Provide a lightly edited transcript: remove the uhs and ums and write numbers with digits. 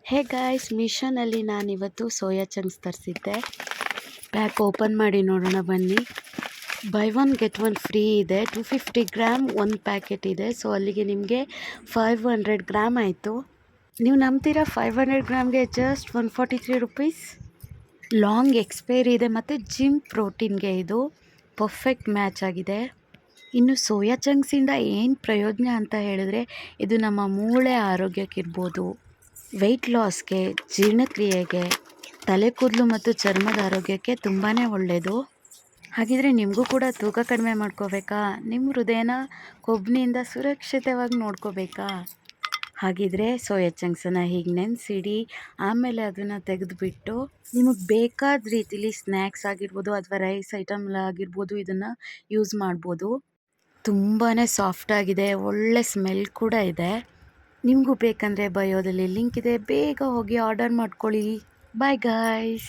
Hey guys, ಮೀಶೋನಲ್ಲಿ ನಾನಿವತ್ತು soya chunks ತರಿಸಿದ್ದೆ. Pack open ಮಾಡಿ ನೋಡೋಣ ಬನ್ನಿ. By one get one free ಇದೆ. 250 ಗ್ರಾಮ್ ಒಂದು ಪ್ಯಾಕೆಟ್ ಇದೆ. ಸೊ ಅಲ್ಲಿಗೆ ನಿಮಗೆ 500 ಗ್ರಾಮ್ ಆಯಿತು. ನೀವು ನಂಬ್ತೀರಾ, 500 ಗ್ರಾಮ್ಗೆ ಜಸ್ಟ್ 143 ರುಪೀಸ್. ಲಾಂಗ್ ಎಕ್ಸ್ಪೈರಿ ಇದೆ ಮತ್ತು ಜಿಮ್ ಪ್ರೋಟೀನ್ಗೆ ಇದು ಪರ್ಫೆಕ್ಟ್ ಮ್ಯಾಚ್ ಆಗಿದೆ. ಇನ್ನು ಸೋಯಾ ಚಂಕ್ಸಿಂದ ಏನು ಪ್ರಯೋಜನ ಅಂತ ಹೇಳಿದ್ರೆ, ಇದು ನಮ್ಮ ಮೂಳೆ ಆರೋಗ್ಯಕ್ಕಿರ್ಬೋದು, ವೆಯ್ಟ್ ಲಾಸ್ಗೆ, ಜೀರ್ಣಕ್ರಿಯೆಗೆ, ತಲೆ ಕೂದಲು ಮತ್ತು ಚರ್ಮದ ಆರೋಗ್ಯಕ್ಕೆ ತುಂಬಾ ಒಳ್ಳೆಯದು. ಹಾಗಿದ್ರೆ ನಿಮಗೂ ಕೂಡ ತೂಕ ಕಡಿಮೆ ಮಾಡ್ಕೋಬೇಕಾ? ನಿಮ್ಮ ಹೃದಯನ ಕೊಬ್ಬಿನಿಂದ ಸುರಕ್ಷಿತವಾಗಿ ನೋಡ್ಕೋಬೇಕಾ? ಹಾಗಿದ್ರೆ ಸೋಯಾ ಚಂಕ್ಸನ್ನು ಹೀಗೆ ನೆನೆಸಿಡಿ. ಆಮೇಲೆ ಅದನ್ನು ತೆಗೆದುಬಿಟ್ಟು ನಿಮಗೆ ಬೇಕಾದ ರೀತಿಲಿ ಸ್ನ್ಯಾಕ್ಸ್ ಆಗಿರ್ಬೋದು ಅಥವಾ ರೈಸ್ ಐಟಮ್ ಆಗಿರ್ಬೋದು ಇದನ್ನು ಯೂಸ್ ಮಾಡ್ಬೋದು. ತುಂಬಾ ಸಾಫ್ಟಾಗಿದೆ, ಒಳ್ಳೆ ಸ್ಮೆಲ್ ಕೂಡ ಇದೆ. ನಿಮಗೂ ಬೇಕಂದರೆ ಬಯೋದಲ್ಲಿ ಲಿಂಕ್ ಇದೆ, ಬೇಗ ಹೋಗಿ ಆರ್ಡರ್ ಮಾಡ್ಕೊಳ್ಳಿ. Bye guys.